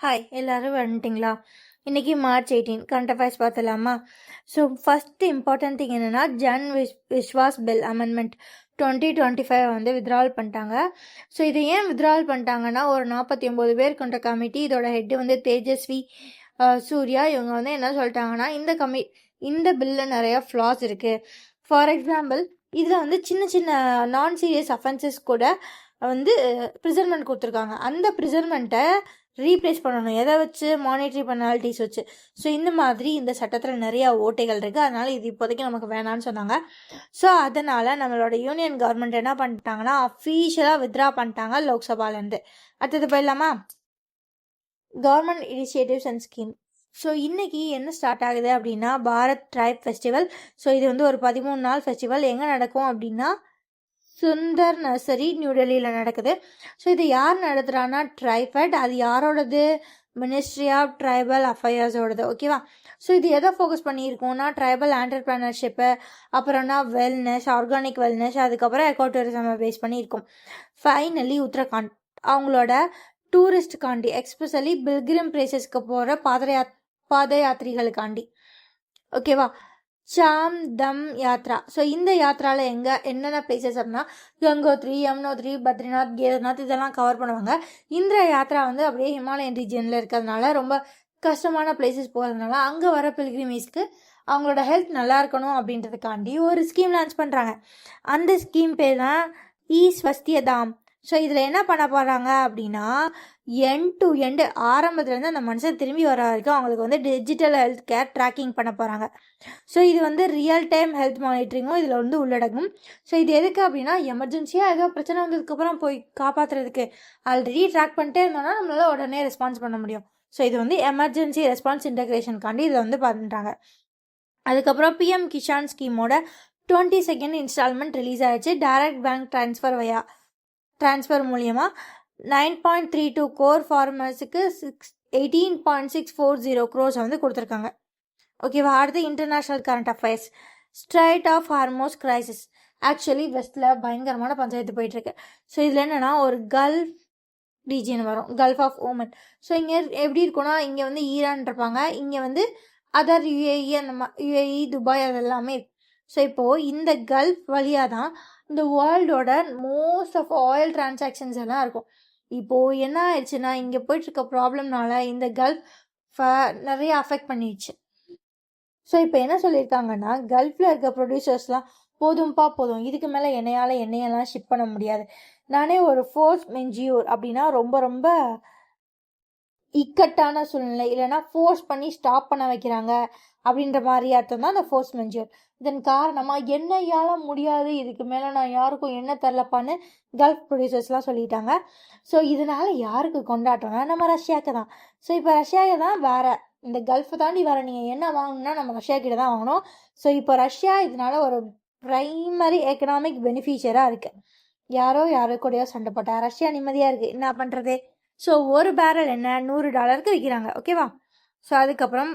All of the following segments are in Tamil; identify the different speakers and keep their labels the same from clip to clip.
Speaker 1: ஹாய் எல்லாரும் வந்துட்டிங்களா? இன்றைக்கி மார்ச் 18 கரண்ட் அஃபேர்ஸ் பார்த்துலாமா? ஸோ ஃபஸ்ட்டு இம்பார்ட்டன்ட் திங் என்னென்னா விஸ்வாஸ் பில் அமெண்ட்மெண்ட் 2025 வந்து வித்ட்ராவல் பண்ணிட்டாங்க. ஸோ இதை ஏன் வித்ட்ராவல் பண்ணிட்டாங்கன்னா, ஒரு 49 பேர் கொண்ட கமிட்டி, இதோட ஹெட்டு வந்து தேஜஸ்வி சூர்யா. இவங்க வந்து என்ன சொல்லிட்டாங்கன்னா, இந்த பில்லில் நிறையா ஃப்ளாஸ் இருக்குது. ஃபார் எக்ஸாம்பிள், இதில் வந்து சின்ன சின்ன நான் சீரியஸ் அஃபென்சஸ் கூட வந்து ப்ரிசர்மெண்ட் கொடுத்துருக்காங்க. அந்த ப்ரிசர்மெண்ட்டை ரீப்ளேஸ் பண்ணணும். எதை வச்சு? மானிட்டரி பெனால்ட்டிஸ் வச்சு. ஸோ இந்த மாதிரி இந்த சட்டத்தில் நிறையா ஓட்டைகள் இருக்குது. அதனால் இது இப்போதைக்கு நமக்கு வேணான்னு சொன்னாங்க. ஸோ அதனால் நம்மளோட யூனியன் கவர்மெண்ட் என்ன பண்ணிட்டாங்கன்னா, அஃபீஷியலாக வித்ட்ரா பண்ணிட்டாங்க லோக்சபாலேருந்து. அடுத்தது போயிடலாமா? Government initiatives and scheme. So இன்றைக்கி என்ன ஸ்டார்ட் ஆகுது அப்படின்னா, பாரத் ட்ரைப் ஃபெஸ்டிவல். ஸோ இது வந்து ஒரு 13 நாள் ஃபெஸ்டிவல். எங்கே நடக்கும் அப்படின்னா, சுந்தர் நர்சரி நியூ டெல்லியில் நடக்குது. ஸோ இது யார் நடத்துகிறான்னா, ட்ரைஃபெட். அது யாரோடது? மினிஸ்ட்ரி ஆஃப் ட்ரைபல் அஃபேர்ஸோடது. ஓகேவா? ஸோ இது எதை ஃபோக்கஸ் பண்ணியிருக்கோம்னா, ட்ரைபல் ஆண்டர்ப்ரனர்ஷிப்பு, அப்புறம்னா வெல்னஸ், ஆர்கானிக் வெல்னஸ், அதுக்கப்புறம் எக்கோ டூரிசமை பேஸ் பண்ணியிருக்கோம். ஃபைனலி உத்தரகாண்ட் அவங்களோட டூரிஸ்ட் காண்டி, எக்ஸ்பெஷலி பில்கிரிம் பிளேசஸ்க்கு போகிற பாத யாத்திரிகளுக்காண்டி. ஓகேவா? சாம் தம் யாத்ரா. ஸோ இந்த யாத்ராவில் என்னென்ன பிளேசஸ் அப்படின்னா, கங்கோத்ரி, யமுனோத்ரி, பத்ரிநாத், கேதார்நாத் இதெல்லாம் கவர் பண்ணுவாங்க. இந்த யாத்ரா வந்து அப்படியே ஹிமாலயன் ரீஜியனில் இருக்கிறதுனால ரொம்ப கஷ்டமான பிளேசஸ் போகிறதுனால அங்கே வர பில்கிரிமேஸ்க்கு அவங்களோட ஹெல்த் நல்லா இருக்கணும் அப்படின்றதுக்காண்டி ஒரு ஸ்கீம் லான்ச் பண்ணுறாங்க. அந்த ஸ்கீம் பேர் தான் ஸ்வஸ்தியதாம். ஸோ இதில் என்ன பண்ண போகிறாங்க அப்படின்னா, எண்ட் டு எண்டு ஆரம்பத்துலேருந்து அந்த மனுஷன் திரும்பி வர வரைக்கும் அவங்களுக்கு வந்து டிஜிட்டல் ஹெல்த் கேர் ட்ராக்கிங் பண்ண போகிறாங்க. ஸோ இது வந்து ரியல் டைம் ஹெல்த் மானிட்டரிங்கும் இதில் வந்து உள்ளடங்கும். ஸோ இது எதுக்கு அப்படின்னா, எமர்ஜென்சியாக ஏதோ பிரச்சனை வந்ததுக்கப்புறம் போய் காப்பாற்றுறதுக்கு ஆல்ரெடி ட்ராக் பண்ணிட்டே இருந்தோம்னா நம்மளால் உடனே ரெஸ்பான்ஸ் பண்ண முடியும். ஸோ இது வந்து எமர்ஜென்சி ரெஸ்பான்ஸ் இன்டகிரேஷனுக்காண்டி இதை வந்து பண்ணுறாங்க. அதுக்கப்புறம் பிஎம் கிஷான் ஸ்கீமோட 22nd இன்ஸ்டால்மெண்ட் ரிலீஸ் ஆகிடுச்சு. டைரக்ட் பேங்க் ட்ரான்ஸ்ஃபர் மூலியமாக 9.32 crore ஃபார்மர்ஸுக்கு 18.640 crores வந்து கொடுத்துருக்காங்க. ஓகேவா? அடுத்து international current affairs. Strait of Hormuz crisis. Actually வெஸ்ட்டில் பயங்கரமான பஞ்சாயத்து போயிட்டுருக்கு. ஸோ இதில் என்னென்னா, ஒரு கல்ஃப் ரீஜியன் வரும், கல்ஃப் ஆஃப் ஓமன். ஸோ இங்கே எப்படி இருக்குன்னா, இங்கே வந்து ஈரான் இருப்பாங்க, இங்கே வந்து அதர் யுஏஇ, அந்த யுஏஇ, துபாய் அதெல்லாமே. ஸோ இப்போது இந்த கல்ஃப் வழியாக தான் இந்த வேர்ல்டோட மோஸ்ட் ஆஃப் ஆயில் டிரான்சாக்ஷன்ஸ் எல்லாம் இருக்கும். இப்போது என்ன ஆயிடுச்சுன்னா, இங்கே போயிட்டுருக்க ப்ராப்ளம்னால இந்த கல்ஃப் நிறைய அஃபெக்ட் பண்ணிடுச்சு. ஸோ இப்போ என்ன சொல்லியிருக்காங்கன்னா, கல்ஃபில் இருக்க ப்ரொடியூசர்ஸ்லாம் போதும், இதுக்கு மேலே எண்ணெயெல்லாம் ஷிப் பண்ண முடியாது. நானே ஒரு ஃபோர்ஸ் மென்ஜியூர் அப்படின்னா ரொம்ப ரொம்ப இக்கட்டான சூழ்நிலை, இல்லைனா ஃபோர்ஸ் பண்ணி ஸ்டாப் பண்ண வைக்கிறாங்க அப்படின்ற மாதிரி அர்த்தம் தான் அந்த ஃபோர்ஸ் மென்ஜூர். இதன் காரணமாக எண்ணெயால் முடியாது, இதுக்கு மேலே நான் யாருக்கும் எண்ணெய் தரலப்பான்னு கல்ஃப் ப்ரொடியூசர்ஸ்லாம் சொல்லிட்டாங்க. ஸோ இதனால் யாருக்கு கொண்டாட்டம்னா நம்ம ரஷ்யாவுக்கு தான். ஸோ இப்போ ரஷ்யாவுக்கு தான் வேறு, இந்த கல்ஃபை தாண்டி வேறு நீங்கள் என்ன வாங்கணும்னா நம்ம ரஷ்யா கிட்ட தான் வாங்கணும். ஸோ இப்போ ரஷ்யா இதனால ஒரு ப்ரைமரி எக்கனாமிக் பெனிஃபிஷியராக இருக்குது. யாரோ கூடயோ சண்டை போட்டா ரஷ்யா நிம்மதியாக இருக்குது. என்ன பண்ணுறது? ஸோ ஒரு பேரல் என்ன $100 விற்கிறாங்க. ஓகேவா? ஸோ அதுக்கப்புறம்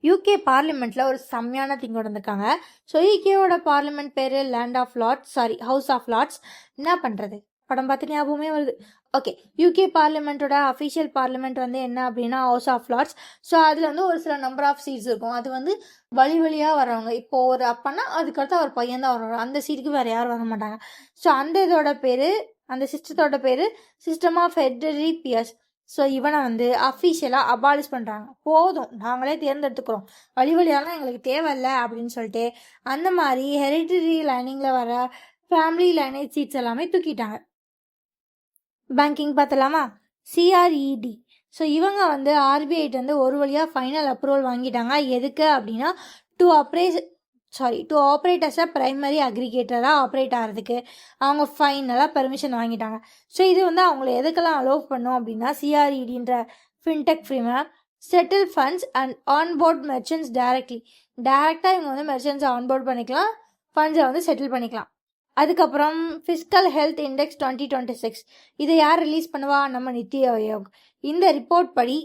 Speaker 1: யூகே பார்லிமெண்ட்டில் ஒரு செம்மையான திங் வந்திருக்காங்க. ஸோ யூகேவோட பார்லிமெண்ட் பேர் ஹவுஸ் ஆஃப் லார்ட்ஸ். என்ன பண்ணுறது, படம் பார்த்து ஞாபகமே வருது. ஓகே, யூகே பார்லிமெண்ட்டோட அஃபிஷியல் பார்லிமெண்ட் வந்து என்ன அப்படின்னா ஹவுஸ் ஆஃப் லார்ட்ஸ். ஸோ அதில் வந்து ஒரு சில நம்பர் ஆஃப் சீட்ஸ் இருக்கும். அது வந்து வழியாக வரவங்க. இப்போது ஒரு அப்பன்னா அதுக்கடுத்து அவர் பையன் தான் வருவாங்க. அந்த சீட்டுக்கு வேறு யாரும் வர மாட்டாங்க. ஸோ அந்த சிஸ்டத்தோட பேர் system of hereditary peers. So இவனை வந்து அஃபிஷியலாக அபாலிஷ் பண்ணுறாங்க. போதும், நாங்களே தேர்ந்தெடுத்துக்கிறோம், வழியாலாம் எங்களுக்கு தேவையில்லை அப்படின்னு சொல்லிட்டு அந்த மாதிரி ஹெரிடிட்டரி லைனிங்கில் வர ஃபேமிலி லைனேஜ் சீட்ஸ் எல்லாமே தூக்கிட்டாங்க. பேங்கிங் பார்த்தலாமா? சிஆர்இடி. ஸோ இவங்க வந்து ஆர்பிஐட்டு வந்து ஒரு வழியாக ஃபைனல் அப்ரூவல் வாங்கிட்டாங்க. எதுக்கு அப்படின்னா, to operate as a primary அக்ரிகேட்டராக ஆப்ரேட் ஆகிறதுக்கு அவங்க ஃபைனலாக பெர்மிஷன் வாங்கிட்டாங்க. ஸோ இது வந்து அவங்கள எதுக்கெல்லாம் அலோவ் பண்ணோம் அப்படின்னா, சிஆர்இடின்ற ஃபின்டெக் ஃப்ரீமை settle funds and onboard merchants டேரெக்டாக இவங்க வந்து மெர்ச்சன்ட்ஸை ஆன்போர்ட் பண்ணிக்கலாம், ஃபண்ட்ஸை வந்து செட்டில் பண்ணிக்கலாம். அதுக்கப்புறம் ஃபிஸ்கல் ஹெல்த் இண்டெக்ஸ் 2026. இதை யார் ரிலீஸ் பண்ணுவா? நம்ம நித்தி ஆயோக். இந்த ரிப்போர்ட் படி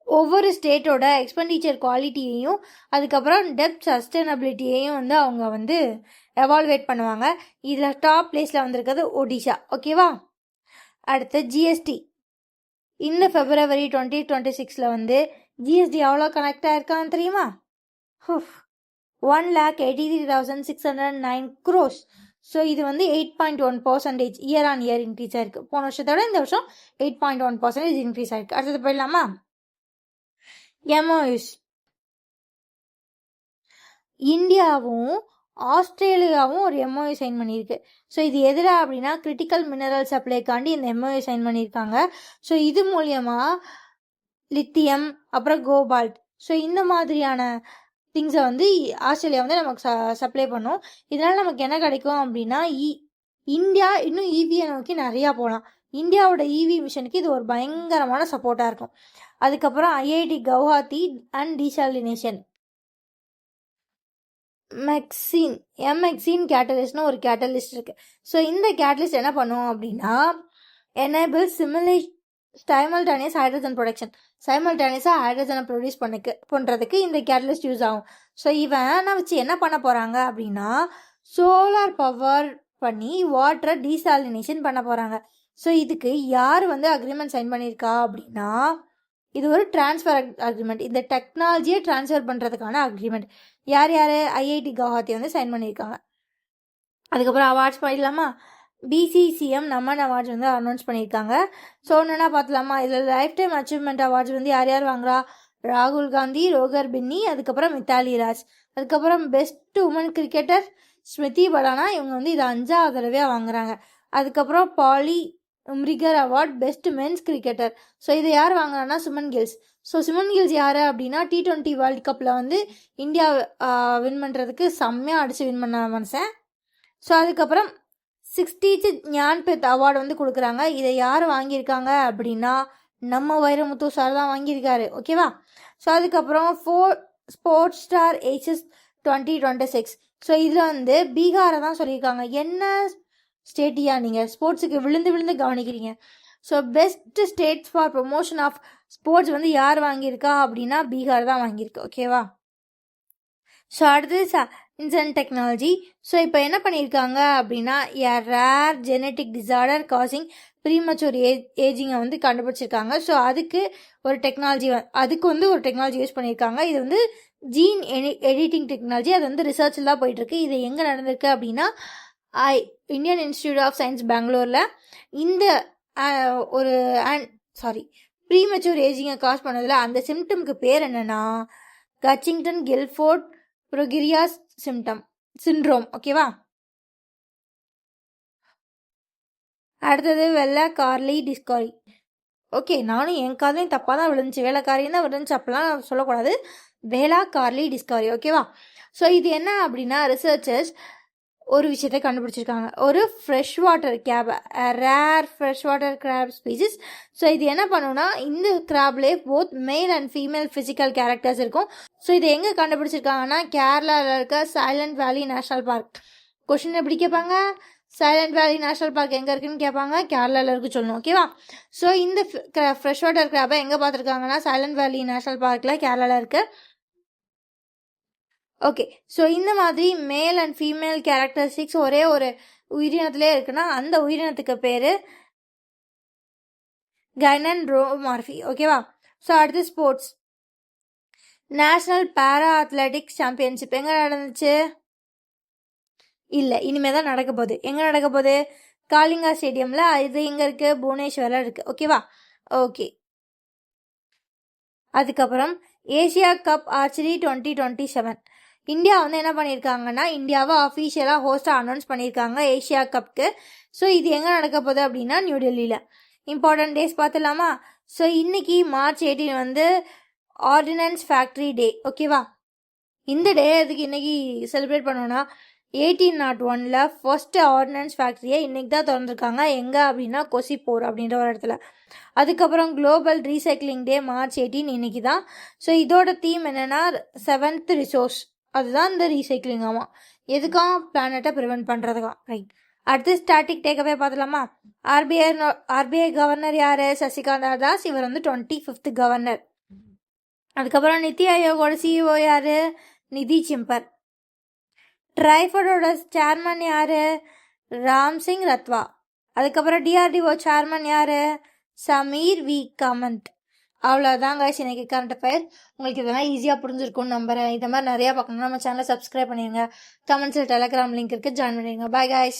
Speaker 1: ஒவ்வொரு ஸ்டேட்டோட எக்ஸ்பெண்டிச்சர் குவாலிட்டியையும் அதுக்கப்புறம் டெப்த் சஸ்டைனபிலிட்டியையும் வந்து அவங்க வந்து எவால்வேட் பண்ணுவாங்க. இதில் டாப் பிளேஸில் வந்திருக்கிறது ஒடிஷா. ஓகேவா? அடுத்து ஜிஎஸ்டி. இந்த February 2026 வந்து ஜிஎஸ்டி எவ்வளோ கனெக்ட் ஆயிருக்கான்னு தெரியுமா? 1,83,609 crores. ஸோ இது வந்து 8.1% இயர் ஆன் இயர் இன்க்ரீஸ் ஆயிருக்கு. போன வருஷத்தோட இந்த வருஷம் 8.1% இன்க்ரீஸ் ஆயிருக்கு. அடுத்தது போயிடலாமா? எம்ஓயூஸ். இந்தியாவும் ஆஸ்திரேலியாவும் ஒரு எம்ஓயூ சைன் பண்ணியிருக்கு. ஸோ இது எதிராக அப்படின்னா கிரிட்டிக்கல் மினரல் சப்ளைக்காண்டி இந்த எம்ஓயூ சைன் பண்ணியிருக்காங்க. ஸோ இது மூலியமாக லித்தியம் அப்புறம் கோபால்ட் ஸோ இந்த மாதிரியான திங்ஸை வந்து ஆஸ்திரேலியா வந்து நமக்கு சப்ளை பண்ணும். இதனால் நமக்கு என்ன கிடைக்கும் அப்படின்னா இந்தியா இன்னும் இவியை நோக்கி நிறையா போகலாம். இந்தியாவோட இவி மிஷனுக்கு இது ஒரு பயங்கரமான சப்போர்ட்டாக இருக்கும். அதுக்கப்புறம் ஐஐடி கவுஹாத்தி அண்ட் டீசாலினேஷன் எம்எக்ஸின் கேட்டலிஸ்ட்னு ஒரு கேட்டலிஸ்ட் இருக்கு. ஸோ இந்த கேட்டலிஸ்ட் என்ன பண்ணுவோம் அப்படின்னா எனேபிள் சைமல்டேனியஸ் ஹைட்ரஜன் ப்ரொடக்ஷன். சைமல்டேனியஸாக ஹைட்ரஜனை ப்ரொடியூஸ் பண்ணுறதுக்கு இந்த கேட்டலிஸ்ட் யூஸ் ஆகும். ஸோ இவன் வச்சு என்ன பண்ண போகிறாங்க அப்படின்னா சோலார் பவர் பண்ணி வாட்டரை டீசாலினேஷன் பண்ண போகிறாங்க. ஸோ இதுக்கு யார் வந்து அக்ரிமெண்ட் சைன் பண்ணியிருக்கா அப்படின்னா இது ஒரு டிரான்ஸ்ஃபர் அக்ரிமெண்ட். இந்த டெக்னாலஜியை டிரான்ஸ்ஃபர் பண்ணுறதுக்கான அக்ரிமெண்ட். யார் ஐஐடி கவுஹாத்தி வந்து சைன் பண்ணியிருக்காங்க. அதுக்கப்புறம் அவார்ட்ஸ் பண்ணிடலாமா? பிசிசிஎம் நம்மன் அவார்ட்ஸ் வந்து அனௌன்ஸ் பண்ணியிருக்காங்க. ஸோ என்னென்னா பார்த்துலாமா? இதில் லைஃப் டைம் அச்சீவ்மெண்ட் அவார்ட்ஸ் வந்து யார் யார் வாங்குறா? ராகுல் காந்தி, ரோகர் பின்னி, அதுக்கப்புறம் மித்தாலி ராஜ், அதுக்கப்புறம் பெஸ்ட் உமன் கிரிக்கெட்டர் ஸ்மிருதி படானா. இவங்க வந்து இது 5வது தடவையாக வாங்குறாங்க. அதுக்கப்புறம் Polly Umrigar award best men's cricketer. So இதை யார் வாங்குறாங்கன்னா சுமன் கில்ஸ். ஸோ சுமன் கில்ஸ் யார் அப்படின்னா T20 வேர்ல்ட் கப்பில் வந்து இந்தியா வின் பண்ணுறதுக்கு செம்மையாக அடித்து வின் பண்ண மனுஷன். ஸோ அதுக்கப்புறம் 60th ஞான்பெத் அவார்டு வந்து கொடுக்குறாங்க. இதை யார் வாங்கியிருக்காங்க அப்படின்னா நம்ம வைரமுத்து சார் தான் வாங்கியிருக்காரு. ஓகேவா? ஸோ அதுக்கப்புறம் ஸ்போர்ட்ஸ் ஸ்டார் ஏஷஸ் 2026. ஸோ இதில் வந்து பீகாரை தான் சொல்லியிருக்காங்க. என்ன ஸ்டேட்டியா நீங்கள் ஸ்போர்ட்ஸுக்கு விழுந்து விழுந்து கவனிக்கிறீங்க? So best states for promotion of sports வந்து யார் வாங்கியிருக்கா அப்படின்னா பீகார் தான் வாங்கியிருக்கு. ஓகேவா? ஸோ அடுத்தது இன்சன் டெக்னாலஜி. ஸோ இப்போ என்ன பண்ணியிருக்காங்க அப்படின்னா ரேர் ஜெனட்டிக் டிசார்டர் காசிங் ப்ரீமச்சூர் ஏஜிங்கை வந்து கண்டுபிடிச்சிருக்காங்க. ஸோ அதுக்கு ஒரு டெக்னாலஜி யூஸ் பண்ணியிருக்காங்க. இது வந்து ஜீன் எடிட்டிங் டெக்னாலஜி. அது வந்து ரிசர்ச்சில் தான் போயிட்டுருக்கு. இது எங்கே நடந்திருக்கு அப்படின்னா இந்தியன் இன்ஸ்டிடியூட் ஆஃப் சயின்ஸ் பெங்களூரில் இந்த ஒரு ப்ரீமெச்சூர் ஏஜிங்கை காஸ் பண்ணதில் அந்த சிம்டம்க்கு பேர் என்னென்னா கச்சிங்டன் கில்ஃபோர்ட் ப்ரோகிரியாஸ் சிண்ட்ரோம். ஓகேவா? அடுத்தது வெள்ளை கார்லி டிஸ்கவரி. ஓகே, நானும் என் காதையும் தப்பாக தான் விழுந்துச்சு. வேலைக்காரியும் தான் விழுந்துச்சு, அப்படிலாம் சொல்லக்கூடாது. வேளா கார்லி டிஸ்கவரி. ஓகேவா? ஸோ இது என்ன அப்படின்னா ரிசர்ச்சர்ஸ் ஒரு விஷயத்தை கண்டுபிடிச்சிருக்காங்க. ஒரு fresh water crab, rare fresh water crab species. So இது என்ன பண்ணுன்னா இந்த கிராப்லேயே both male and female physical characters இருக்கும். ஸோ இதை எங்கே கண்டுபிடிச்சிருக்காங்கன்னா கேரளாவில் இருக்க silent valley national park. Question எப்படி கேட்பாங்க? சைலண்ட் வேலி நேஷ்னல் பார்க் எங்கே இருக்குன்னு கேட்பாங்க, கேரளாவில் இருக்கு சொல்லணும். ஓகேவா? ஸோ இந்த ஃப்ரெஷ் வாட்டர் கிராப்பை எங்கே பார்த்துருக்காங்கன்னா சைலண்ட் வேலி நேஷ்னல் பார்க்கில் கேரளாவில் இருக்குது. ஓகே, ஸோ இந்த மாதிரி மேல் அண்ட் ஃபீமேல் கேரக்டரிஸ்டிக்ஸ் ஒரே ஒரு உயிரினத்திலே இருக்குன்னா அந்த உயிரினத்துக்கு பேர் கைனன்ட்ரோமார்ஃபி. ஓகேவா? ஸோ அடுத்து ஸ்போர்ட்ஸ். நேஷ்னல் பேரா அத்லெட்டிக்ஸ் சாம்பியன்ஷிப் எங்கே நடந்துச்சு? இல்லை, இனிமேல் தான் நடக்க போகுது. எங்கே நடக்க போகுது? காலிங்கா ஸ்டேடியமில். இது எங்கே இருக்குது? புவனேஸ்வரில் இருக்குது. ஓகேவா? ஓகே. அதுக்கப்புறம் ஏஷியா கப் ஆர்ச்சரி 2027. இந்தியா வந்து என்ன பண்ணியிருக்காங்கன்னா இந்தியாவை அஃபீஷியலாக ஹோஸ்ட்டாக அனௌன்ஸ் பண்ணியிருக்காங்க ஏஷியா கப்புக்கு. ஸோ இது எங்கே நடக்க போகுது அப்படின்னா நியூ டெல்லியில். இம்பார்ட்டன்ட் டேஸ் பார்த்துலாமா? ஸோ இன்னைக்கு March 18 வந்து ஆர்டினன்ஸ் ஃபேக்ட்ரி டே. ஓகேவா? இந்த டே அதுக்கு இன்னைக்கு செலிப்ரேட் பண்ணோன்னா 1801 ஃபர்ஸ்ட் ஆர்டினன்ஸ் ஃபேக்ட்ரியை இன்னைக்கு தான் திறந்துருக்காங்க. எங்கே அப்படின்னா கொசிப்போர் அப்படின்ற ஒரு இடத்துல. அதுக்கப்புறம் குளோபல் ரீசைக்ளிங் டே March 18 இன்னைக்கு தான். ஸோ இதோட தீம் என்னென்னா 7th ரிசோர்ஸ். அதுதான் இந்த ரீசைக்ளிங். ஆமாம், எதுக்காக? பிளானட்டை ப்ரிவென்ட் பண்ணுறதுக்காக. ரைட். அடுத்து ஸ்டாட்டிக் டேக்கவே பார்த்துலாமா? ஆர்பிஐ கவர்னர் யார்? சசிகாந்த் தாஸ். இவர் வந்து 25th கவர்னர். அதுக்கப்புறம் நித்தி ஆயோகோட சிஇஓ யார்? நிதி சிம்பர். ட்ரைஃபடோட சேர்மன் யார்? ராம்சிங் ரத்வா. அதுக்கப்புறம் டிஆர்டிஓ சேர்மன் யார்? சமீர் வி கமந்த். அவ்வளோதான் guys இன்னைக்கு கரண்ட் அஃபேர். உங்களுக்கு இதெல்லாம் ஈஸியாக புரிஞ்சிருக்கும்னு நம்புறேன். இந்த மாதிரி நிறையா பார்க்கணும்னா நம்ம சேனலை சப்ஸ்கிரைப் பண்ணிடுங்க. கமெண்ட்ஸில் டெலகிராம் லிங்க் இருக்குது, ஜாயின் பண்ணிடுங்க. பாய் guys.